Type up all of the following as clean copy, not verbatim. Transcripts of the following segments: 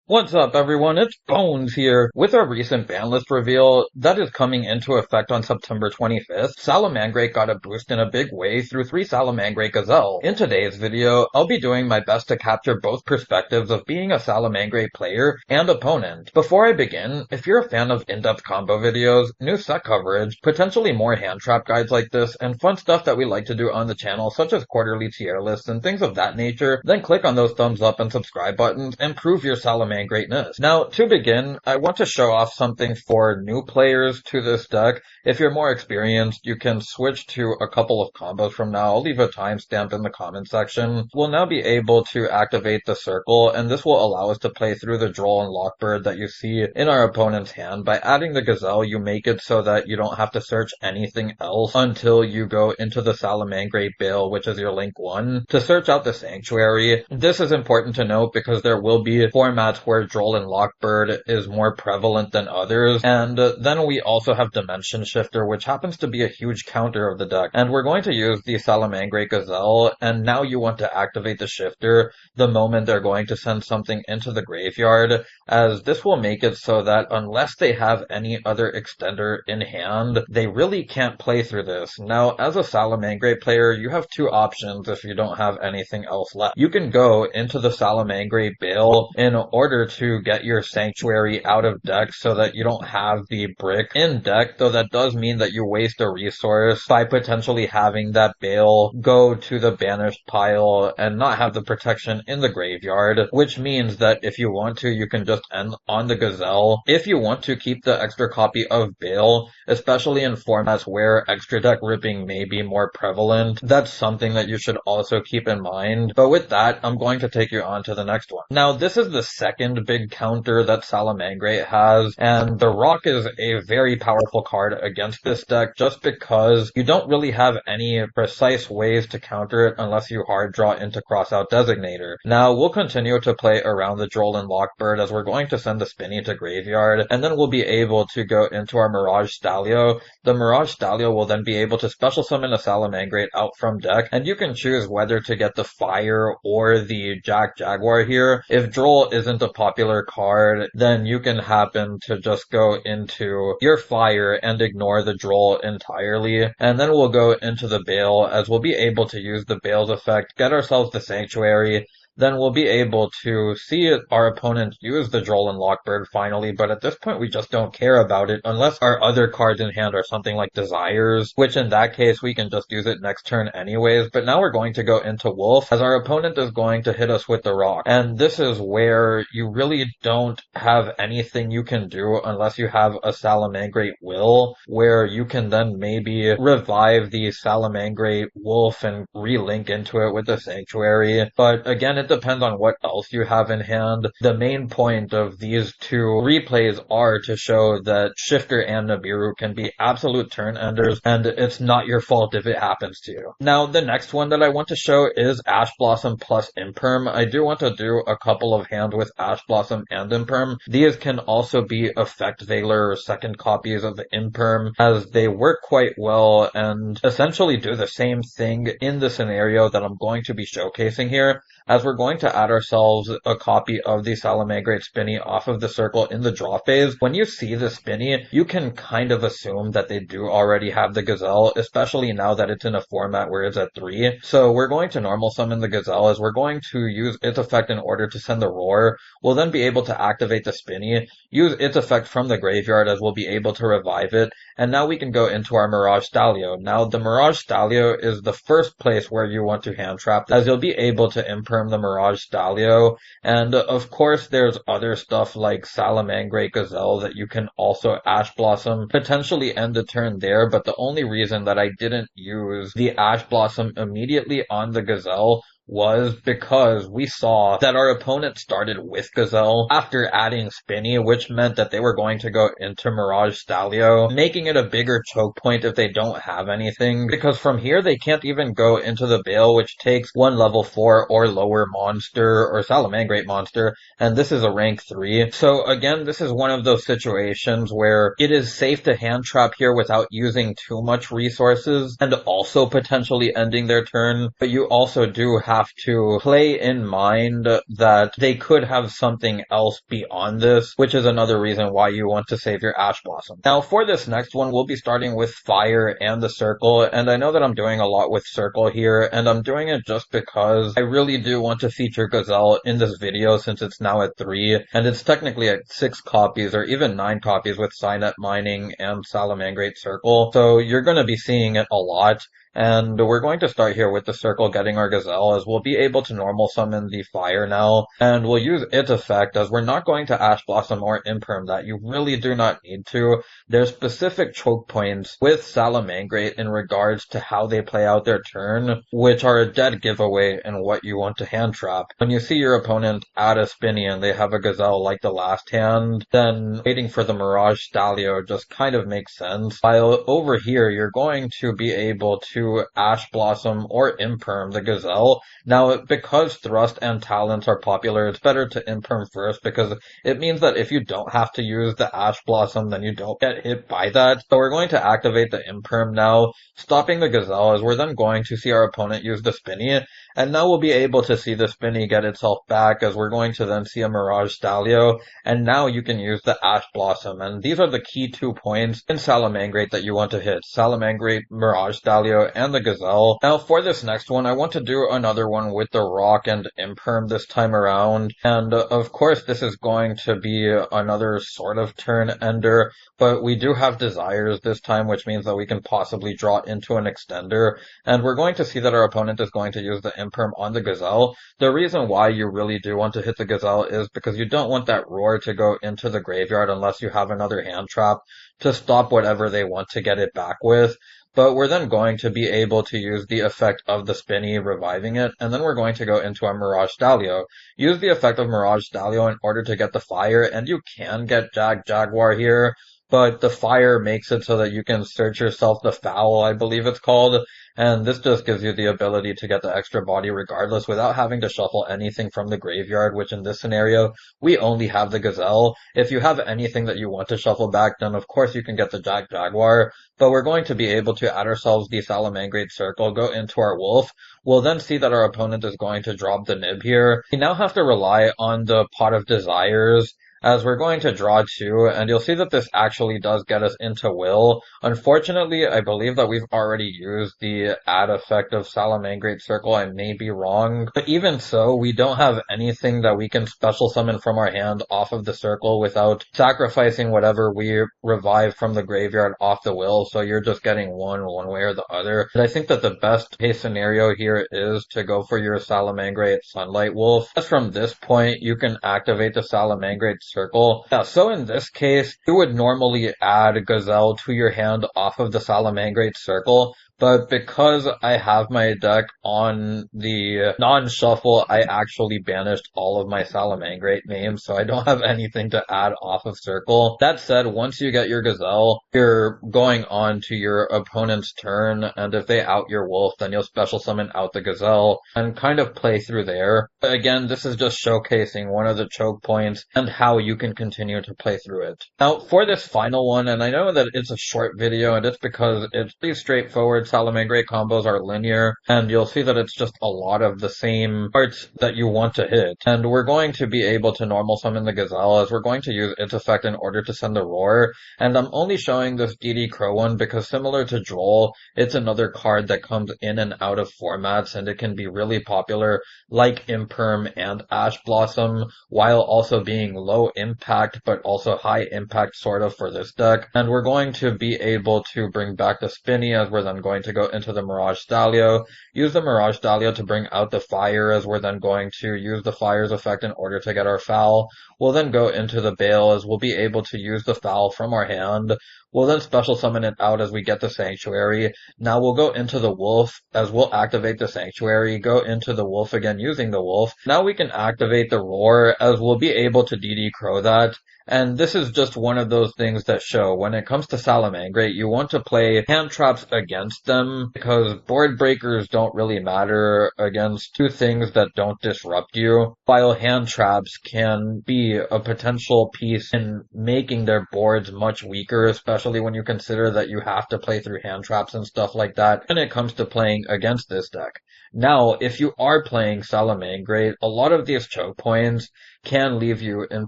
What's up, everyone? It's Bones here. With our recent ban list reveal that is coming into effect on September 25th, Salamangreat got a boost in a big way through 3 Salamangreat Gazelle. In today's video, I'll be doing my best to capture both perspectives of being a Salamangreat player and opponent. Before I begin, if you're a fan of in-depth combo videos, new set coverage, potentially more hand trap guides like this, and fun stuff that we like to do on the channel such as quarterly tier lists and things of that nature, then click on those thumbs up and subscribe buttons and prove your Salamangreat greatness. Now, to begin, I want to show off something for new players to this deck. If you're more experienced, you can switch to a couple of combos from now. I'll leave a timestamp in the comment section. We'll now be able to activate the circle, and this will allow us to play through the Droll and Lockbird that you see in our opponent's hand. By adding the Gazelle, you make it so that you don't have to search anything else until you go into the Salamangreat Bale, which is your link 1, to search out the Sanctuary. This is important to note because there will be formats where Droll and Lockbird is more prevalent than others, and then we also have Dimension Shifter, which happens to be a huge counter of the deck, and we're going to use the Salamangreat Gazelle, and now you want to activate the Shifter the moment they're going to send something into the graveyard, as this will make it so that unless they have any other extender in hand, they really can't play through this. Now, as a Salamangreat player, you have two options if you don't have anything else left. You can go into the Salamangreat Bale in order to get your Sanctuary out of deck so that you don't have the brick in deck, though that does mean that you waste a resource by potentially having that Bale go to the banished pile and not have the protection in the graveyard, which means that if you want to, you can just end on the Gazelle. If you want to keep the extra copy of Bale, especially in formats where extra deck ripping may be more prevalent, that's something that you should also keep in mind. But with that, I'm going to take you on to the next one. Now, this is the second big counter that Salamangreat has, and the Rock is a very powerful card against this deck just because you don't really have any precise ways to counter it unless you hard draw into Crossout Designator. Now, we'll continue to play around the Droll and Lockbird as we're going to send the Spinny to graveyard, and then we'll be able to go into our Mirage Stalio. The Mirage Stalio will then be able to special summon a Salamangreat out from deck, and you can choose whether to get the Fire or the Jack Jaguar here. If Droll isn't a popular card, then you can happen to just go into your Fire and ignore the Droll entirely, and then we'll go into the Bale as we'll be able to use the Bale's effect, get ourselves the Sanctuary, then we'll be able to see our opponent use the Droll and Lockbird finally, but at this point we just don't care about it unless our other cards in hand are something like Desires, which in that case we can just use it next turn anyways. But now we're going to go into Wolf as our opponent is going to hit us with the Rock, and this is where you really don't have anything you can do unless you have a Salamangreat Will, where you can then maybe revive the Salamangreat Wolf and relink into it with the Sanctuary. But again, it depends on what else you have in hand. The main point of these two replays are to show that Shifter and Nibiru can be absolute turn enders, and it's not your fault if it happens to you. Now, the next one that I want to show is Ash Blossom plus Imperm. I do want to do a couple of hands with Ash Blossom and Imperm. These can also be Effect Veiler or second copies of Imperm, as they work quite well and essentially do the same thing in the scenario that I'm going to be showcasing here, as we're going to add ourselves a copy of the Salamangreat Spinny off of the circle in the draw phase. When you see the Spinny, you can kind of assume that they do already have the Gazelle, especially now that it's in a format where it's at 3. So we're going to normal summon the Gazelle as we're going to use its effect in order to send the Roar. We'll then be able to activate the Spinny, use its effect from the graveyard as we'll be able to revive it, and now we can go into our Mirage Stalio. Now, the Mirage Stalio is the first place where you want to hand trap, as you'll be able to Imperm the Mirage Stalio, and of course there's other stuff like Salamangreat Gazelle that you can also Ash Blossom, potentially end the turn there, but the only reason that I didn't use the Ash Blossom immediately on the Gazelle was because we saw that our opponent started with Gazelle after adding Spinny, which meant that they were going to go into Mirage Stalio, making it a bigger choke point if they don't have anything, because from here they can't even go into the Bale, which takes one level 4 or lower monster or Salamangreat monster, and this is a rank 3. So again, this is one of those situations where it is safe to hand trap here without using too much resources and also potentially ending their turn, but you also do have have to play in mind that they could have something else beyond this, which is another reason why you want to save your Ash Blossom. Now, for this next one, we'll be starting with Fire and the Circle, and I know that I'm doing a lot with Circle here, and I'm doing it just because I really do want to feature Gazelle in this video since it's now at 3, and it's technically at 6 copies, or even 9 copies with Signet Mining and Salamangreat Circle, so you're going to be seeing it a lot. And we're going to start here with the Circle getting our Gazelle, as we'll be able to normal summon the Fire now, and we'll use its effect as we're not going to Ash Blossom or Imperm that. You really do not need to. There's specific choke points with Salamangreat in regards to how they play out their turn, which are a dead giveaway in what you want to hand trap. When you see your opponent add a Spinny and they have a Gazelle like the last hand, then waiting for the Mirage Stalio just kind of makes sense. While over here, you're going to be able to Ash Blossom or Imperm the Gazelle. Now, because Thrust and Talents are popular, it's better to Imperm first because it means that if you don't have to use the Ash Blossom, then you don't get hit by that. So we're going to activate the Imperm now, stopping the Gazelle, as we're then going to see our opponent use the Spinny, and now we'll be able to see the Spinny get itself back, as we're going to then see a Mirage Stalio, and now you can use the Ash Blossom, and these are the key 2 points in Salamangreat that you want to hit. Salamangreat, Mirage Stalio, and the Gazelle. Now for this next one, I want to do another one with the Rock and Imperm this time around, and of course this is going to be another sort of turn ender, but we do have Desires this time, which means that we can possibly draw into an extender, and we're going to see that our opponent is going to use the Imperm on the Gazelle. The reason why you really do want to hit the Gazelle is because you don't want that Roar to go into the graveyard unless you have another hand trap to stop whatever they want to get it back with. But we're then going to be able to use the effect of the Spinny reviving it, and then we're going to go into our Mirage Stalio. Use the effect of Mirage Stalio in order to get the Fire, and you can get Jaguar here, but the Fire makes it so that you can search yourself the Foul, I believe it's called, and this just gives you the ability to get the extra body regardless without having to shuffle anything from the graveyard, which in this scenario, we only have the Gazelle. If you have anything that you want to shuffle back, then of course you can get the Jaguar, but we're going to be able to add ourselves the Salamangreat Circle, go into our Wolf. We'll then see that our opponent is going to drop the Nib here. We now have to rely on the Pot of Desires, as we're going to draw 2, and you'll see that this actually does get us into Will. Unfortunately, I believe that we've already used the add effect of Salamangreat Circle. I may be wrong, but even so, we don't have anything that we can special summon from our hand off of the Circle without sacrificing whatever we revive from the graveyard off the Will, so you're just getting one way or the other. And I think that the best case scenario here is to go for your Salamangreat Sunlight Wolf. Just from this point, you can activate the Salamangreat Circle. Yeah, so in this case, you would normally add Gazelle to your hand off of the Salamangreat Circle, but because I have my deck on the non-shuffle, I actually banished all of my Salamangreat names, so I don't have anything to add off of Circle. That said, once you get your Gazelle, you're going on to your opponent's turn, and if they out your Wolf, then you'll special summon out the Gazelle, and kind of play through there. But again, this is just showcasing one of the choke points, and how you can continue to play through it. Now, for this final one, and I know that it's a short video, and it's because it's pretty straightforward. Salamangreat combos are linear, and you'll see that it's just a lot of the same parts that you want to hit. And we're going to be able to normal summon the Gazelle, as we're going to use its effect in order to send the Roar. And I'm only showing this DD Crow one because similar to Droll, it's another card that comes in and out of formats, and it can be really popular, like Imperm and Ash Blossom, while also being low impact, but also high impact sort of for this deck. And we're going to be able to bring back the Spinny, as we're then going to go into the Mirage Stalio, use the Mirage Stalio to bring out the Fire, as we're then going to use the Fire's effect in order to get our Foul. We'll then go into the Bale, as we'll be able to use the Foul from our hand. We'll then special summon it out as we get the Sanctuary. Now we'll go into the Wolf, as we'll activate the Sanctuary, go into the Wolf again using the Wolf. Now we can activate the Roar, as we'll be able to DD Crow that. And this is just one of those things that show when it comes to Salamangreat, you want to play hand traps against them, because board breakers don't really matter against 2 things that don't disrupt you, while hand traps can be a potential piece in making their boards much weaker, especially especially when you consider that you have to play through hand traps and stuff like that when it comes to playing against this deck. Now, if you are playing Salamangreat, a lot of these choke points can leave you in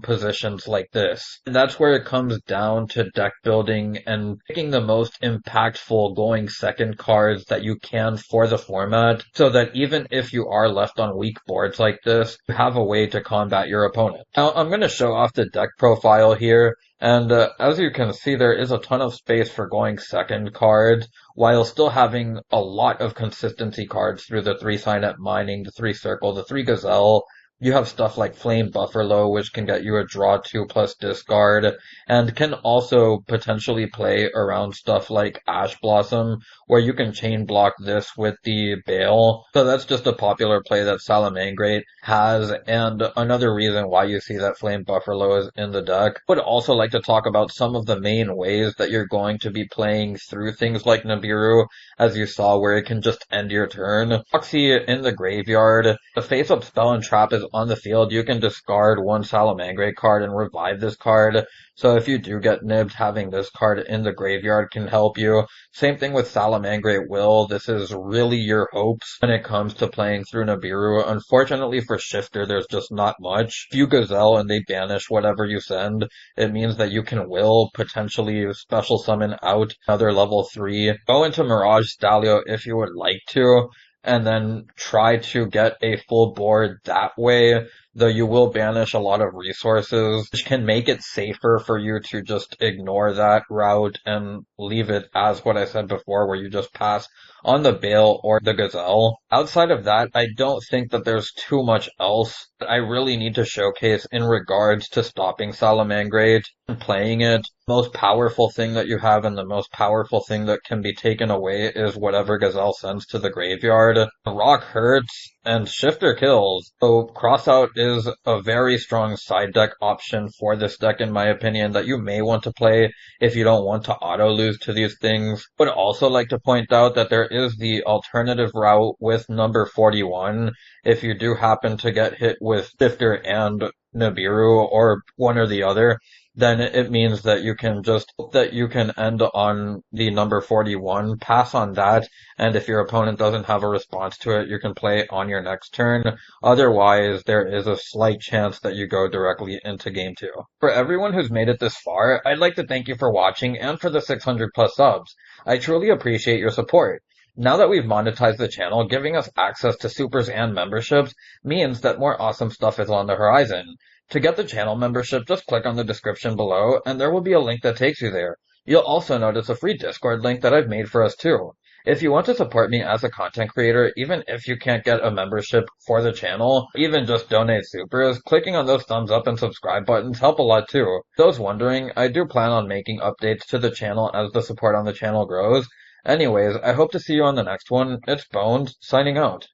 positions like this. And that's where it comes down to deck building and picking the most impactful going second cards that you can for the format, so that even if you are left on weak boards like this, you have a way to combat your opponent. Now, I'm going to show off the deck profile here. And as you can see, there is a ton of space for going second cards, while still having a lot of consistency cards through the 3 Signet Mining, the 3 Circle, the 3 Gazelle. You have stuff like Flame Buffalo, which can get you a draw 2 plus discard, and can also potentially play around stuff like Ash Blossom, where you can chain block this with the Bale. So that's just a popular play that Salamangreat has, and another reason why you see that Flame Buffalo is in the deck. Would also like to talk about some of the main ways that you're going to be playing through things like Nibiru, as you saw, where it can just end your turn. Proxy in the graveyard. The face-up spell and trap is on the field. You can discard 1 Salamangreat card and revive this card. So if you do get nibbed, having this card in the graveyard can help you. Same thing with Salamangreat Will. This is really your hopes when it comes to playing through Nibiru. Unfortunately for Shifter, there's just not much. If you Gazelle and they banish whatever you send, it means that you can Will, potentially special summon out another level 3. Go into Mirage Stalio if you would like to, and then try to get a full board that way, though you will banish a lot of resources, which can make it safer for you to just ignore that route and leave it as what I said before, where you just pass on the Bale or the Gazelle. Outside of that, I don't think that there's too much else that I really need to showcase in regards to stopping Salamangreat and playing it. The most powerful thing that you have and the most powerful thing that can be taken away is whatever Gazelle sends to the graveyard. Rock hurts and Shifter kills, so Crossout is a very strong side deck option for this deck, in my opinion, that you may want to play if you don't want to auto lose to these things. Would also like to point out that there is the alternative route with number 41 if you do happen to get hit with Shifter and Nibiru or one or the other. Then it means that you can end on the number 41, pass on that, and if your opponent doesn't have a response to it, you can play it on your next turn. Otherwise, there is a slight chance that you go directly into game 2. For everyone who's made it this far, I'd like to thank you for watching and for the 600 plus subs. I truly appreciate your support. Now that we've monetized the channel, giving us access to supers and memberships means that more awesome stuff is on the horizon. To get the channel membership, just click on the description below, and there will be a link that takes you there. You'll also notice a free Discord link that I've made for us too. If you want to support me as a content creator, even if you can't get a membership for the channel, even just donate supers, clicking on those thumbs up and subscribe buttons help a lot too. Those wondering, I do plan on making updates to the channel as the support on the channel grows. Anyways, I hope to see you on the next one. It's Bones, signing out.